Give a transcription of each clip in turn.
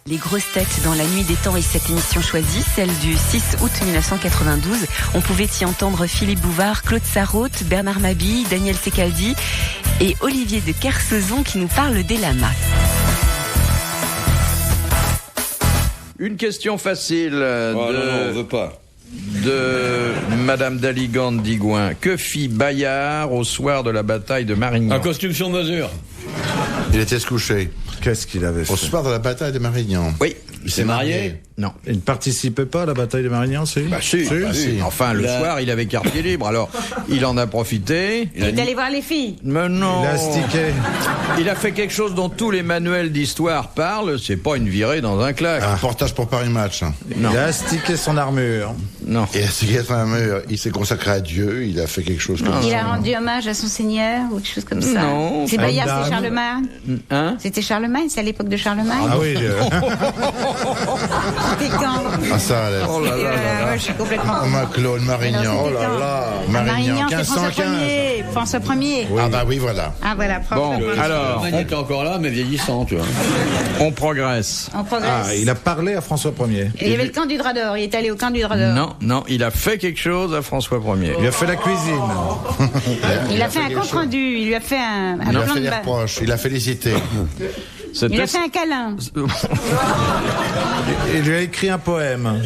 Les grosses têtes dans la nuit des temps et cette émission choisie, celle du 6 août 1992. On pouvait y entendre Philippe Bouvard, Claude Sarraute, Bernard Mabille, Daniel Secaldi et Olivier de Kersauzon qui nous parle des lamas. Une question facile non, on veut pas. de Madame Daligande d'Igouin. Que fit Bayard au soir de la bataille de Marignan? Un costume sur mesure. Il était se coucher. Qu'est-ce qu'il avait fait? Au soir de la bataille de Marignan. Oui. Il s'est marié. Non. Il ne participait pas à la bataille de Marignan, si? Si. Enfin, le soir, il avait quartier libre. Alors, il en a profité. Il est allé voir les filles. Mais non. Il a stické. Il a fait quelque chose dont tous les manuels d'histoire parlent. C'est pas une virée dans un claque. Un reportage pour Paris Match. Non. Il a stické son armure. Non. Et à ce qui est un mur, il s'est consacré à Dieu, il a fait quelque chose comme Il ça. a rendu hommage à son seigneur ou quelque chose comme ça. Non. C'est Bayard, Dame. c'est Charlemagne. Hein? C'était Charlemagne, c'est à l'époque de Charlemagne. Ah oui. C'était quand Ah ça, allez. Oh là là là là. Ouais, je suis complètement. Oh, Claude Marignan. Alors, Oh c'était là quand là. Marignan, c'est 1515. François Ier. François Ier. Ah bah oui, voilà. Ah voilà, François Bon, Ier. alors, Il était encore là, mais vieillissant, tu vois. on progresse. On progresse. Ah, il a parlé à François Ier. Et il y avait le camp du Drap d'Or. Il est allé au camp du Drap d'Or. Non, il a fait quelque chose à François Ier. Il a fait la cuisine. Il a fait un compte rendu. Il lui a fait un Il a plan fait de des base. reproches, il a félicité. Il a fait un câlin. Il lui a écrit un poème.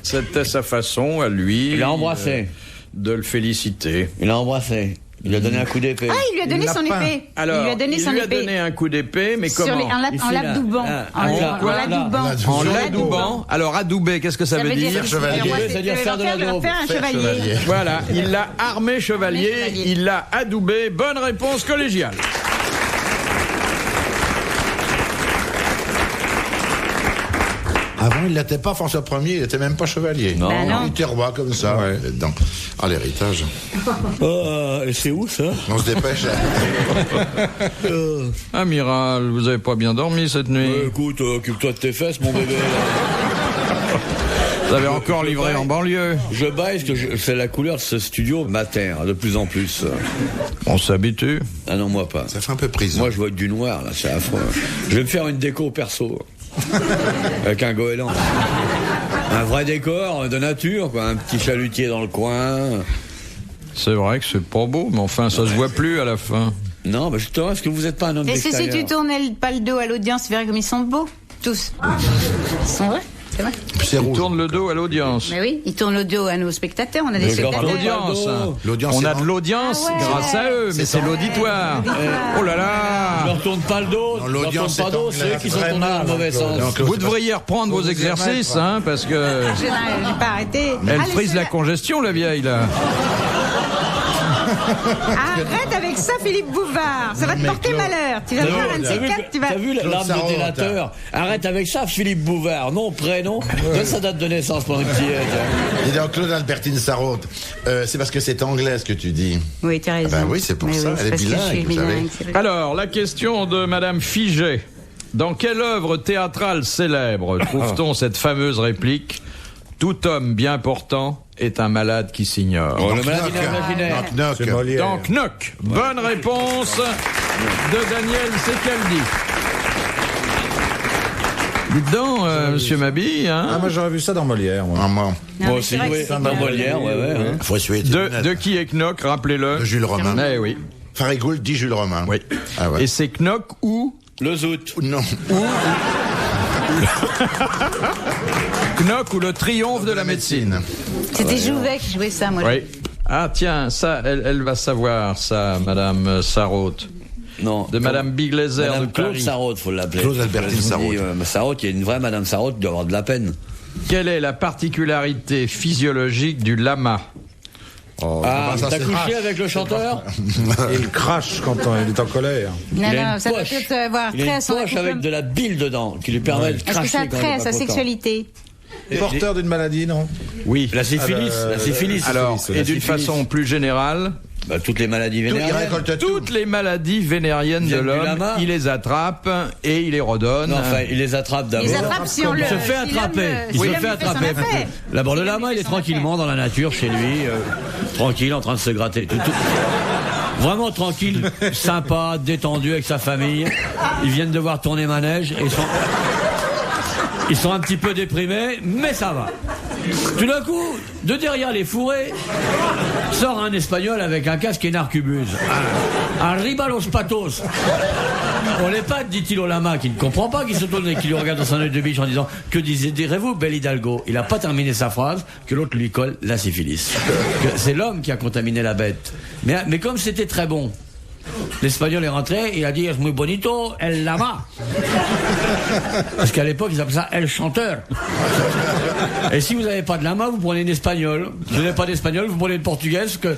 C'était sa façon à lui. Il l'a embrassé. De le féliciter. Il l'a embrassé. Il lui a donné un coup d'épée. Ah, il lui a donné Il son l'a pas. épée. Alors, il lui a donné son épée. donné un coup d'épée, mais Sur comment? en Ici, l'adoubant. là. En l'adoubant. En l'adoubant. Alors, adouber, qu'est-ce que ça veut dire? chevalier. C'est-à-dire faire de la daube. Faire un chevalier. Voilà, il l'a armé chevalier, Chevalier. il l'a adoubé. Bonne réponse collégiale. Avant, il n'était pas François Ier, il n'était même pas chevalier. Non. Bah non. Il était roi comme ça. Dedans. Ah, l'héritage. C'est où ça? On se dépêche. Amiral, vous avez pas bien dormi cette nuit? Écoute, occupe-toi de tes fesses, mon bébé. Vous avez encore livré en banlieue? Je baille parce que c'est la couleur de ce studio m'atterre de plus en plus. On s'habitue. Ah non, moi pas. Ça fait un peu prison. Moi, je vois du noir, là, c'est affreux. Je vais me faire une déco perso. Avec un goéland. Un vrai décor de nature, quoi. Un petit chalutier dans le coin. C'est vrai que c'est pas beau, mais enfin, ça se voit plus à la fin. Non, mais justement, est-ce que vous n'êtes pas un homme Et si d'extérieur? tu tournais pas le dos à l'audience, tu verrais comme ils sont beaux. Tous. Ils sont vrais. C'est vrai. C'est Il rouge. tourne le dos à l'audience. Mais oui, ils tournent le dos à nos spectateurs. On a des Mais genre spectateurs. L'audience. L'audience, On c'est a bon. de l'audience Ah ouais. grâce à eux, mais c'est bon. l'auditoire. Oh là Je là! leur tourne pas le dos, Non, je leur tourne l'audience pas est le dos, en c'est eux qui sont très tournés dans le mal, mauvais Claude. sens. Non, Claude, Vous devriez reprendre vos exercices, hein, parce que J'ai pas arrêté. elle Allez, frise la ceux-là. congestion, la vieille, là. Arrête avec ça, Philippe Bouvard. Ça va te porter malheur. Tu vas voir un de ces quatre, tu vas. T'as vu l'arme de Sarraute. délateur? Arrête avec ça, Philippe Bouvard. Nom, prénom, donne sa date de naissance pour une petite. Dis donc, Claude Albertine Sarraute, c'est parce que c'est anglais ce que tu dis. Oui, tu as raison. Ah ben oui, c'est pour Mais ça, oui, elle est parce que je bilingue, suis vous savez. bilingue, c'est vrai. Alors, la question de Madame Figé. Dans quelle œuvre théâtrale célèbre trouve-t-on cette fameuse réplique « Tout homme bien portant est un malade qui s'ignore Oh, le Knock, malade knock. imaginaire. Knock, knock. C'est Molière. » Dans Knock. Bonne réponse de Daniel Secaldi. Dites donc, Monsieur Mabille, Ah, hein, moi j'aurais vu ça dans Molière. Moi. Ah, moi. Non, Moi mais aussi, c'est vrai que oui. c'est Dans bien. Molière, ouais. Faut essuyer tes de lunettes. qui est Knock, rappelez-le. De Jules Romain. Eh oui. Farigoul dit Jules Romain. Oui. Ah ouais. Et c'est Knock ou Le zout. Non. Knock ou le triomphe de la médecine. C'était Jouvet qui jouait ça, moi. Oui. Ah tiens, ça, elle va savoir ça, Madame Sarraute. Non. De Madame Biglézer de Madame Claude Paris. Sarraute, faut l'appeler. Claude Albertine Sarraute. Sarraute, il y a une vraie Madame Sarraute qui doit avoir de la peine. Quelle est la particularité physiologique du lama? Ah, ça, t'as c'est couché rare. avec le chanteur? Il crache quand il est en colère. Non, Il a non, une ça peut poche. peut-être avoir Il a trait à une son poche avec de la bile dedans qui lui permet de Est-ce que cracher ça a quand il trait est à pas sa content. sexualité? Porteur d'une maladie, non? Oui. La syphilis, la syphilis. Alors, c'est et la d'une syphilis. façon plus générale, Bah, toutes les maladies Il vénériennes. récolte tout. toutes les maladies vénériennes de Viennent du l'homme, lama. il les attrape et il les redonne. Non, enfin, il les attrape d'abord. Ils attrapent si on le. Il se fait si l'homme attraper. le- Il si se l'homme fait fait son attraper. affaire. D'abord, le Si l'homme lama, il fait est son tranquillement dans la nature, chez lui, tranquille, en train de se gratter. Vraiment tranquille, sympa, détendu avec sa famille. Ils viennent de voir tourner manège et Ils sont un petit peu déprimés, mais ça va. Tout d'un coup, de derrière les fourrés, sort un Espagnol avec un casque et une arquebuse. Arriba los patos. On les pattes, dit-il au lama, qui ne comprend pas, qui se tourne et qui lui regarde dans un œil de biche en disant « Que direz-vous, bel Hidalgo ?» Il n'a pas terminé sa phrase que l'autre lui colle la syphilis. C'est l'homme qui a contaminé la bête. Mais comme c'était très bon, l'Espagnol est rentré, il a dit « Es muy bonito, el lama ». Parce qu'à l'époque, ils appelaient ça « el chanteur ». Et si vous n'avez pas de lama, vous prenez une espagnole. Si vous n'avez pas d'espagnol, vous prenez une portugaise, parce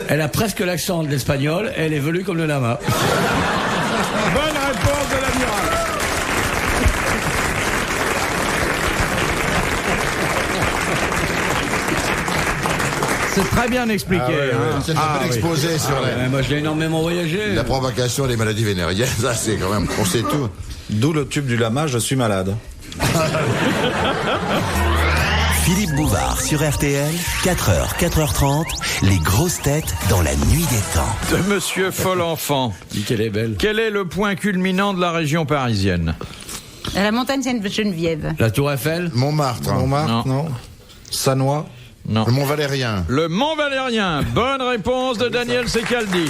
qu'elle a presque l'accent de l'espagnol, elle est velue comme le lama. Bonne réponse de l'amiral. C'est très bien expliqué. C'est un peu exposé sur Moi, je l'ai énormément voyagé. la provocation des maladies vénériennes. Ça, c'est quand même, on sait tout. D'où le tube du lama, je suis malade. Philippe Bouvard sur RTL, 4h, 4h30, les grosses têtes dans la nuit des temps. De Monsieur Folenfant. Dis qu'elle est belle. Quel est le point culminant de la région parisienne? La montagne Sainte-Geneviève. La Tour Eiffel. Montmartre. Montmartre, non. Sanois. Non. Le Mont Valérien. Le Mont Valérien. Bonne réponse de Daniel Secaldi.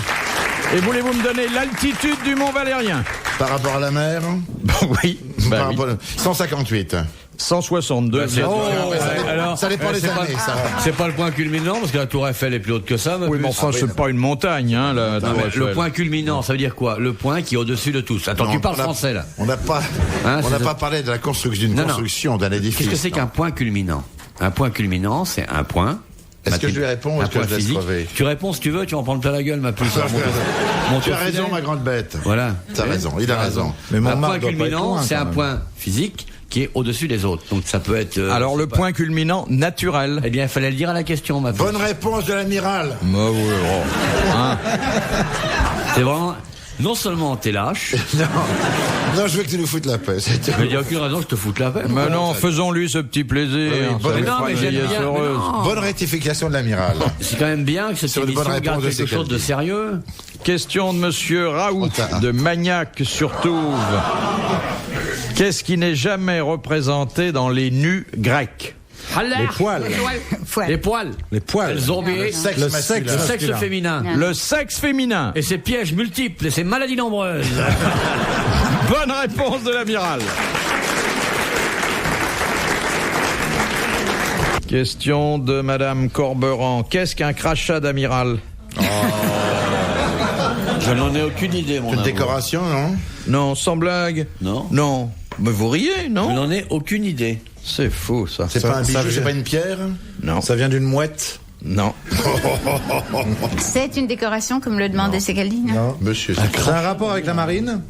Et voulez-vous me donner l'altitude du Mont Valérien? Par rapport à la mer. Oui. Par rapport à- 158. 162. Bah, c'est- Alors, ça dépend des c'est pas- années, ça. C'est pas le point culminant, parce que la Tour Eiffel est plus haute que ça. Oui, mais enfin, c'est pas une montagne, hein, la Non, Tour mais Eiffel. le point culminant, ça veut dire quoi? Le point qui est au-dessus de tous. Attends, Non, tu parles on a- français, là. On n'a pas, Hein, on n'a c'est pas ça. parlé de la construction, d'une Non, non. construction d'un édifice. Qu'est-ce que c'est non. qu'un point culminant? Un point culminant, c'est un point. Est-ce que je lui réponds ou un est-ce que point je laisse physique. crever? Tu réponds si tu veux, tu vas en prendre plein la gueule, ma puce. Tu as Mon raison, filet. ma grande bête. Voilà. T'as raison, il a raison. Mais Un Montmartre point doit pas être culminant, loin, c'est quand un même. point physique qui est au-dessus des autres. Donc ça peut être... Alors, le point culminant naturel. Eh bien, il fallait le dire à la question, ma puce. Bonne réponse de l'amiral. C'est vraiment... Non seulement t'es lâche, Non, je veux que tu nous foutes la paix. c'est tout. mais il n'y a aucune raison que je te foute la peine. Mais non, faisons-lui ce petit plaisir. Oui, bonne Ça Mais non, fera mais une j'aime vieillesse bien. mais heureuse. non. Bonne rectification de l'amiral. C'est quand même bien que cette Sur une bonne émission garde réponse de quelque chose de Secaldi. sérieux. Question de Monsieur Raoult, de Magnac sur Touve. Qu'est-ce qui n'est jamais représenté dans les nus grecs? Les poils. Les poils. Les poils. Elles ont oublié Sexe Le masculin. le sexe masculin. féminin. Le sexe féminin. Et ses pièges multiples et ses maladies nombreuses. Bonne réponse de l'amiral. Question de Madame Corberan. Qu'est-ce qu'un crachat d'amiral? Je n'en ai aucune idée, mon Une amour. décoration, non? Non, sans blague. Non. Non. Mais vous riez, Je non? n'en ai aucune idée. C'est fou, ça. C'est Ça- pas un ça bijou, vient- c'est pas une pierre? Non. Ça vient d'une mouette. Non. C'est une décoration comme le demandait Secaldi, non? Non. Monsieur, C'est un rapport avec la marine?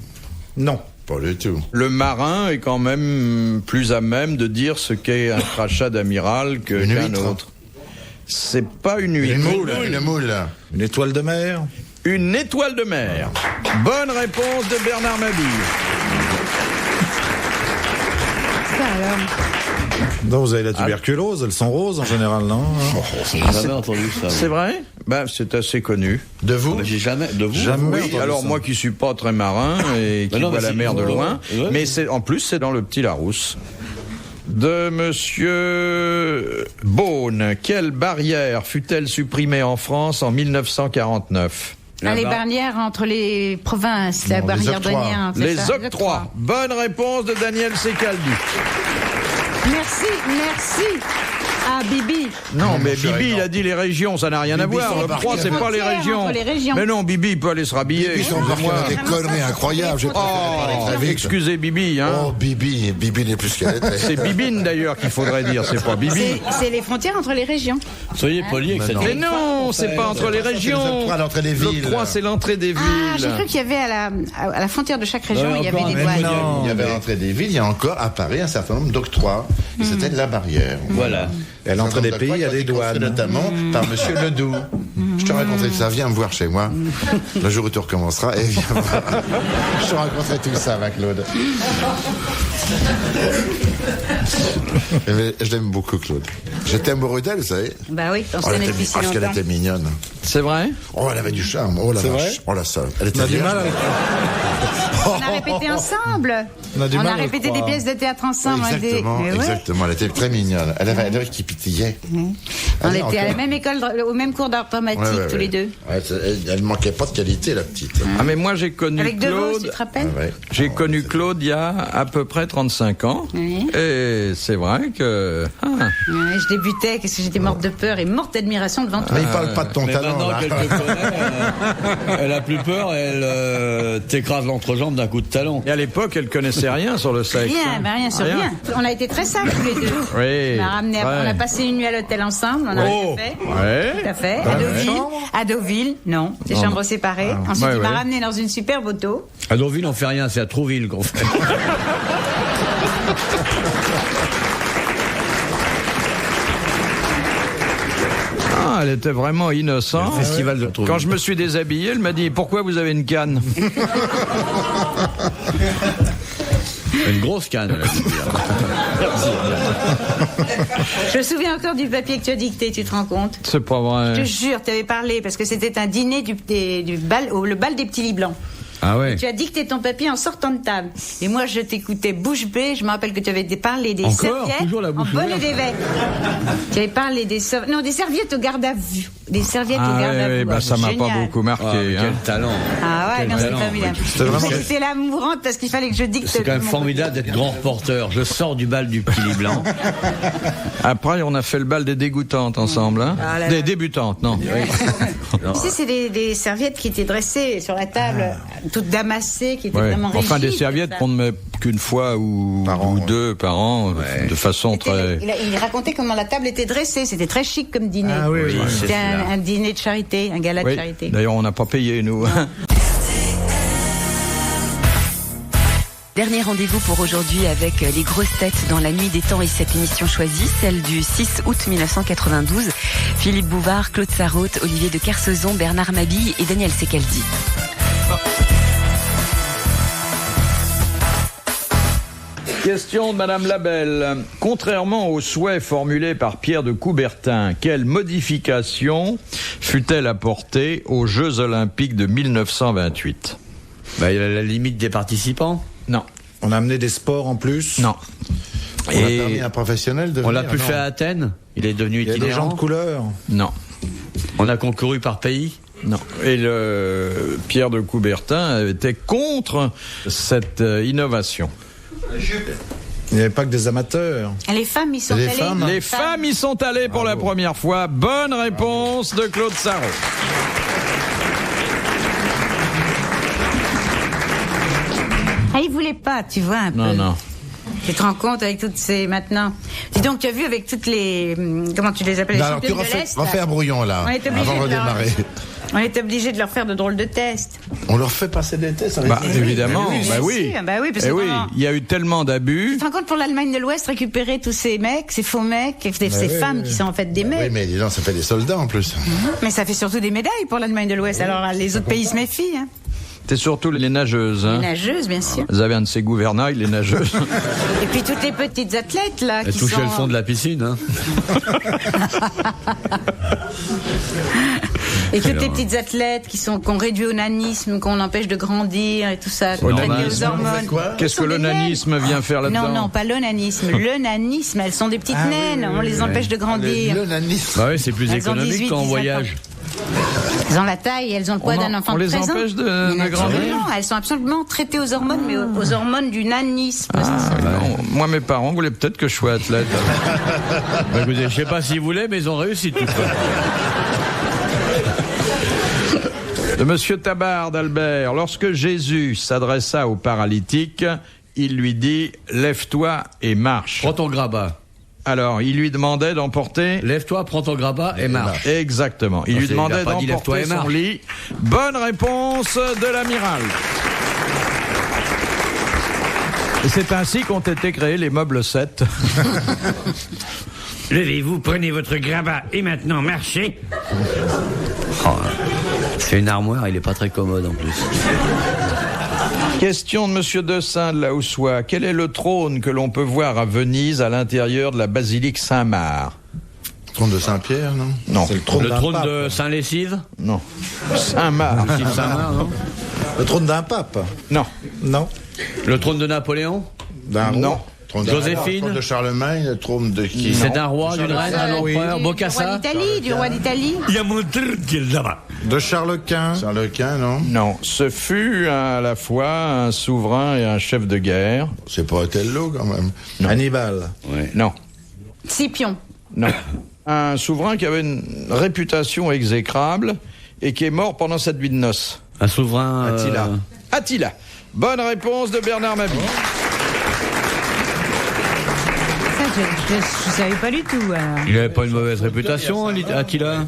Non. pas du tout. Le marin est quand même plus à même de dire ce qu'est un crachat d'amiral que Une qu'un huître. autre. C'est pas une huître. Une moule, une moule. Une étoile de mer? Une étoile de mer. Bonne réponse de Bernard Mabille. Ça alors. Non, vous avez la tuberculose, elles sont roses en général, non? J'ai jamais entendu ça. C'est vrai? Ben, c'est assez connu. De vous? Mais j'ai jamais... De vous? Jamais. Oui, entendu alors ça. moi qui suis pas très marin et qui Mais non, vois mais la c'est- mer de loin, Ouais. mais c'est en plus c'est dans le Petit Larousse. De Monsieur Beaune, quelle barrière fut-elle supprimée en France en 1949? Les barrières entre les provinces, la Non, les barrière octrois. douanière. c'est Les ça, octrois. Bonne réponse de Daniel Secaldi. Merci, merci à Bibi. Non, mais je suis Bibi, il d'accord. a dit les régions, ça n'a rien à Bibi voir. sont L'octroi, embarqués. c'est pas les Frontière régions. entre les régions. Mais non, Bibi, il peut aller se rhabiller. Ils sont Excusez-moi. des conneries incroyables. J'ai préféré parler très vite. Excusez Bibi, hein. Oh, Bibi, Bibi n'est plus qu'elle était. C'est Bibine d'ailleurs qu'il faudrait dire, c'est pas Bibi. C'est les frontières entre les régions. Soyez polis avec cette... Mais non, c'est pas entre les régions. les octrois à l'entrée des villes. L'octroi, c'est l'entrée des Ah, j'ai villes. cru qu'il y avait à la frontière de chaque région, Ouais, il y avait encore des un douanes. non. Il y avait à l'entrée des villes, il y a encore à Paris un certain nombre d'octrois. Et c'était de la barrière. Voilà. Et à l'entrée des pays, il y a des douanes. Notamment par Monsieur Ledoux. Je te raconterai tout ça. Viens me voir chez moi. Le jour où tu recommenceras. Et viens voir. Je te raconterai tout ça, ma Claude. Mais je l'aime beaucoup, Claude. J'étais amoureux d'elle, vous savez. Bah oui, on Oh, se elle connaît était, depuis si parce qu'elle longtemps. était mignonne. C'est vrai? Oh, elle avait du charme. Oh la C'est vache. vrai Oh la sale. Elle était On a du vierge. mal avec On a répété ensemble. On a du mal à le répété des croire. pièces de théâtre ensemble. Exactement, Mais ouais. exactement. Elle était très mignonne. Elle avait qui pitillait. On était à la même école, au même cours d'art dramatique, tous les deux. Ouais, elle manquait pas de qualité, la petite. Ah, mais moi, j'ai connu Avec De Vos, tu Claude. te rappelles? Ouais. J'ai connu Claude il y a à peu près 35 ans. Oui. Et c'est vrai que... Ah. Ouais, je débutais, qu'est-ce que j'étais morte de peur et morte d'admiration devant toi. Mais il parle pas de ton Mais talent, maintenant là. qu'elle te connaît, elle a plus peur, elle t'écrase l'entrejambe d'un coup de talon. Et à l'époque, elle connaissait rien sur le sexe. Rien sur rien. On a été très simples tous les deux. Oui. On a passé une nuit à l'hôtel ensemble, on a rien fait. Ouais. Tout à fait. Dans À la Deauville. chambre À Deauville, non. Des chambres séparées. Ensuite, il m'a ramené dans une superbe auto. À Deauville, on fait rien, c'est à Trouville qu'on fait. Ah, elle était vraiment innocente. Le festival de Trouville. Quand je me suis déshabillé, elle m'a dit « Pourquoi vous avez une canne ?» Une grosse canne, elle a dit. Je me souviens encore du papier que tu as dicté, tu te rends compte? C'est pas Je te vrai. jure, tu avais parlé, parce que c'était un dîner du bal, le bal des petits lits blancs. Ah ouais. Tu as dicté ton papier en sortant de table. Et moi, je t'écoutais bouche bée. Je me rappelle que tu avais parlé des Encore serviettes. toujours la bouche en bonne et ouverte. d'évêque. Tu avais parlé des serviettes au garde à vue. Des serviettes au Ah garde à oui, vue. bah, ça m'a pas Génial. beaucoup marqué. Ah, mais hein. quel talent. Ah ouais, Quel non, c'est talent. formidable. vraiment- J'étais là mourante parce qu'il fallait que je dicte. C'est quand même mon formidable d'être grand reporter. Je sors du bal du Petit Lit Blanc. Après, on a fait le bal des dégoûtantes ensemble. Hein. Ah là là. Des débutantes, non. Tu sais, c'est des serviettes qui étaient dressées sur la table, toutes damassées, qui étaient Ouais. vraiment Enfin, des rigides, serviettes ça. qu'on ne met qu'une fois ou, Par an, ou ouais. deux par an, de façon très... Il racontait comment la table était dressée. C'était très chic comme dîner. Ah oui, oui. C'était un dîner de charité, un gala de Oui. charité. D'ailleurs, on n'a pas payé, nous. Dernier rendez-vous pour aujourd'hui avec les grosses têtes dans la nuit des temps et cette émission choisie, celle du 6 août 1992. Philippe Bouvard, Claude Sarraute, Olivier de Kersauzon, Bernard Mabille et Daniel Secaldi. Question de Madame Labelle. Contrairement aux souhaits formulés par Pierre de Coubertin, quelle modification fut-elle apportée aux Jeux Olympiques de 1928 ? Bah, il y a la limite des participants. Non. On a amené des sports en plus. Non. On a permis à un professionnel de On l'a venir, plus non. fait à Athènes. Il est devenu Il y a des gens itinérant. de couleur. Non. On a concouru par pays. Non. Et Pierre de Coubertin était contre cette innovation. Il n'y avait pas que des amateurs. Les femmes, ils sont Les allées. femmes. Les femmes y sont allées pour la première fois. Bonne réponse de Claude Sarraute. Ah, ils voulaient pas, tu vois, un peu. Non, non. Tu te rends compte avec toutes ces maintenant. Dis donc, tu as vu avec toutes les comment tu les appelles les Non, alors tu championnes de l'Est, là. refais un brouillon là, On est obligé avant de de leur- redémarrer. On est obligé de leur faire de drôles de tests. On leur fait passer des tests avec Bah, des- évidemment, bien bah oui. sûr, bah oui, parce Eh que oui, comment- il y a eu tellement d'abus. Tu te rends compte pour l'Allemagne de l'Ouest récupérer tous ces mecs, ces faux mecs, ces femmes qui sont en fait des Oui, mecs. mais dis donc, ça fait des soldats en plus. Mais ça fait surtout des médailles pour l'Allemagne de l'Ouest. Alors là, les autres pays se méfient. Hein. C'est surtout les nageuses. Hein. Les nageuses, bien sûr. Vous avez un de ces gouvernails, les nageuses. Et puis toutes les petites athlètes là Elle qui touchait sont. le fond de la piscine. Hein. Et toutes les petites athlètes qu'on réduit au nanisme, qu'on empêche de grandir et tout ça, qu'on traite nanisme, aux hormones. Qu'est-ce que Ce sont des l'onanisme naines. vient faire là-dedans? Non, pas l'onanisme. Le nanisme, elles sont des petites naines, on les empêche de grandir. Le nanisme. Bah oui, c'est plus Elles ont économique 18, quand on 19 voyage. Elles ont la taille, elles ont le poids On d'un enfant on de les 13 ans. empêche de Mais grandir? naturellement, elles sont absolument traitées aux hormones, mais aux hormones du nanisme. Non, moi, mes parents voulaient peut-être que je sois athlète. Bah, écoutez, je sais pas s'ils voulaient, mais ils ont réussi tout ça. De Monsieur Tabard d'Albert, lorsque Jésus s'adressa au paralytique, il lui dit « Lève-toi et marche Prends ton grabat. ». Alors, il lui demandait d'emporter... Lève-toi, prends ton grabat et marche. Exactement. Il Non, lui il a demandait pas dit lève-toi d'emporter et son marche. lit. Bonne réponse de l'amiral. Et c'est ainsi qu'ont été créés les meubles 7. Levez-vous, prenez votre grabat et maintenant marchez. Oh, c'est une armoire, il est pas très commode en plus. Question de Monsieur Dessin de la Houssois. Quel est le trône que l'on peut voir à Venise à l'intérieur de la basilique Saint-Marc? Trône de Saint-Pierre, non? Non. C'est le trône Le d'un trône pape. de Saint-Lessive. Non. Saint-Marc. Saint-Marc, non? Le trône d'un pape? Non. Non. Le trône de Napoléon? D'un roi? Non. Trône Joséphine? Le trône de Charlemagne, le trône de qui? C'est d'un roi, d'une reine, d'un empereur? Bocassa? Du roi d'Italie. Il y a mon truc qui est là-bas. De Charles Quint? Charles Quint, non? Non. Ce fut à la fois un souverain et un chef de guerre. C'est pas Othello, quand même. Hannibal? Non. Scipion. Non. Un souverain qui avait une réputation exécrable et qui est mort pendant cette nuit de noces. Un souverain... Attila. Attila. Bonne réponse de Bernard Mabille. Ça, je savais pas du tout. Il n'avait pas une mauvaise réputation, Attila?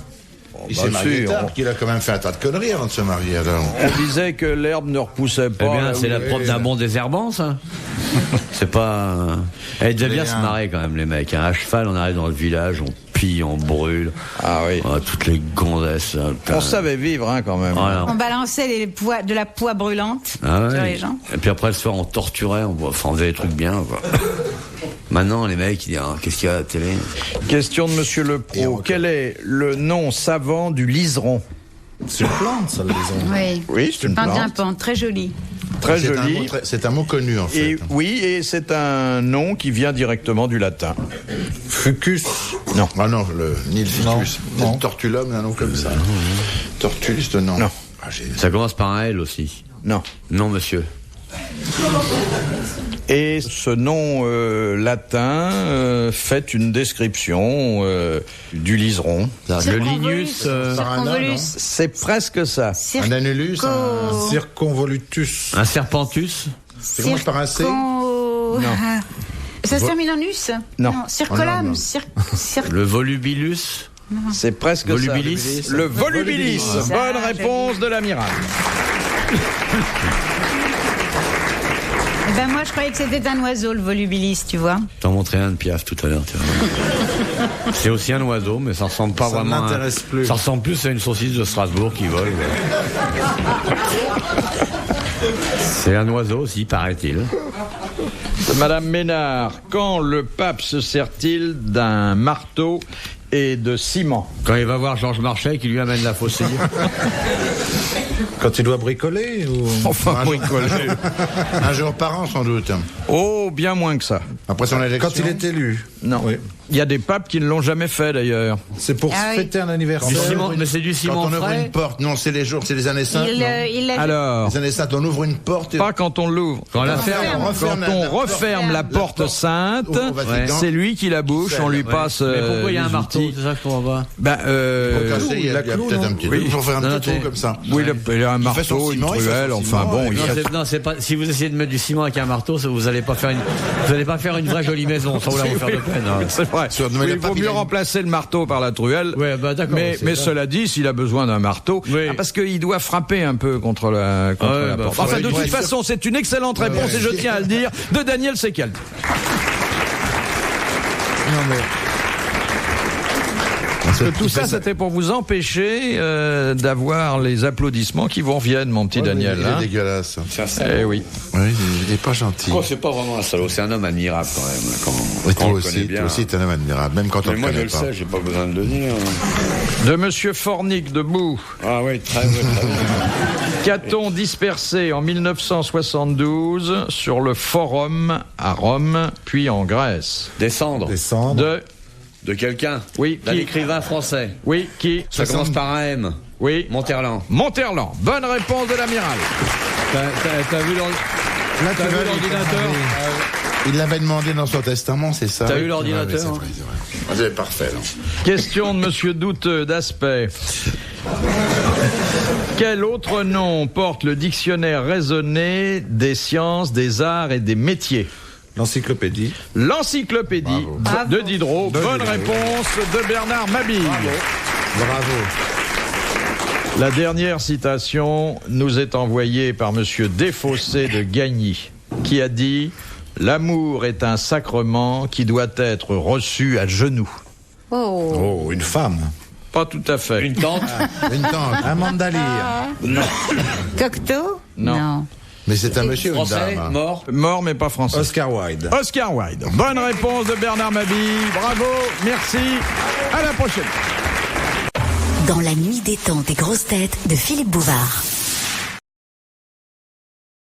Il s'est marié tard, qu'il a quand même fait un tas de conneries avant de se marier, alors. On disait que l'herbe ne repoussait pas. Eh bien, c'est la preuve d'un bon désherbant, ça. C'est pas... Elle est déjà bien se marrer, quand même, les mecs. À cheval, on arrive dans le village, on pille, on brûle. Ah oui. Toutes les gondesses. On savait vivre, hein, quand même. Voilà. On balançait de la poix brûlante sur les gens. Et puis après, le soir, on torturait, on faisait des trucs bien, quoi. Maintenant, les mecs, ils disent, qu'est-ce qu'il y a à la télé? Question de Monsieur Lepro. Quel est le nom savant du liseron? C'est une plante, ça, le liseron. Oui. Oui, c'est une plante. Grimpante, très jolie. Très C'est joli. c'est un mot connu, en fait. Et oui, et c'est un nom qui vient directement du latin. Fucus? Non. Ah non, ni le ficus. Non. Le tortulum, un nom comme ça. Tortulus, non. Non. Ah, Ça commence par un L aussi. Non. Non, monsieur. Et ce nom latin fait une description du liseron. Le Linus... Circonvolus. C'est presque ça. Un annulus, un... Circonvolutus. Un serpentus? Ça commence par un C? Non. Ça se termine en us? Non. Circolum. Le volubilus? C'est presque Volubilis. ça. Le volubilis. Bonne réponse de l'amiral. Ben moi, je croyais que c'était un oiseau, le volubilis, tu vois. T'en montrais un de Piaf tout à l'heure. C'est aussi un oiseau, mais ça ressemble pas Ça vraiment. m'intéresse plus. Ça ressemble plus à une saucisse de Strasbourg qui vole. C'est un oiseau aussi, paraît-il. Madame Ménard, quand le pape se sert-il d'un marteau et de ciment? Quand il va voir Georges Marchais qui lui amène la faucille. Quand il doit bricoler ou... Enfin, bricoler. Un jour par an, sans doute. Oh, bien moins que ça. Après son élection. Quand il est élu? Non. Oui. Il y a des papes qui ne l'ont jamais fait, d'ailleurs. C'est pour Ah oui. fêter un anniversaire. Du ciment, mais c'est du Quand ciment on ouvre frais. une porte, non, c'est les jours, c'est les années saintes. Il l'a Alors, Les années saintes, on ouvre une porte et pas quand on l'ouvre. Quand la Quand on referme la porte sainte, au Vatican. c'est lui qui la bouche, on lui passe. Mais pourquoi il y a un les marteau? outils. C'est ça que je comprends pas. Ben, Pour casser, il y a peut-être un petit truc pour faire un Non, petit trou comme ça. oui, il a un Il fait son marteau, une ciment, il fait truelle, son enfin ciment, bon. et il Non, fait- non, c'est pas. Si vous essayez de mettre du ciment avec un marteau, vous allez pas faire une vraie jolie maison. Ça vous la vous faire de peine. Hein. C'est vrai. Sur- mais Oui, le il vaut pape, il mieux a une- remplacer le marteau par la truelle. Ouais, bah d'accord. Mais c'est ça. cela dit, s'il a besoin d'un marteau, Oui. parce qu'il doit frapper un peu contre la Ouais, bah, porte. faut Enfin, de aller toute du- façon, c'est une excellente réponse, et je tiens à le dire, de Daniel Secaldi. Non, mais... Parce que tout ça, c'était pour vous empêcher d'avoir les applaudissements qui vous reviennent, mon petit Daniel. Il hein. est dégueulasse. Eh oui. Oui, il est pas gentil. Oh, c'est pas vraiment un salaud, c'est un homme admirable quand même. Et Quand on le connaît bien. toi aussi, t'es un homme admirable, même quand on Mais ne moi je connaît le pas. sais, j'ai pas besoin de le dire. De Monsieur Fornic debout. Ah oui, très bien. Qu'a-t-on dispersé en 1972 sur le Forum à Rome, puis en Grèce? Descendre Descendre. de quelqu'un. Oui, D'un qui? écrivain français. Oui, qui? Ça commence par un M. Oui. Monterland. Monterland. Bonne réponse de l'amiral. T'as vu l'ordinateur? Il l'avait demandé dans son testament, c'est ça? T'as eu Oui, l'ordinateur, c'est hein? vrai, c'est vrai. Ah, c'est parfait, là. Question de Monsieur Douteux d'Aspect. Quel autre nom porte le dictionnaire raisonné des sciences, des arts et des métiers? L'encyclopédie. L'encyclopédie Bravo. de Diderot. Bonne Diderot. réponse de Bernard Mabille. Bravo. La dernière citation nous est envoyée par Monsieur Desfossés de Gagny, qui a dit « L'amour est un sacrement qui doit être reçu à genoux Oh. Oh, une femme. ». Pas tout à fait. Une tente. Une tante. Un mandalire. Cocteau? Non. Mais c'est un monsieur ou une Français, dame? mort. Mort mais pas français. Oscar Wilde. Oscar Wilde. Bonne réponse de Bernard Mabille. Bravo, merci. À la prochaine. Dans la nuit des temps des grosses têtes de Philippe Bouvard.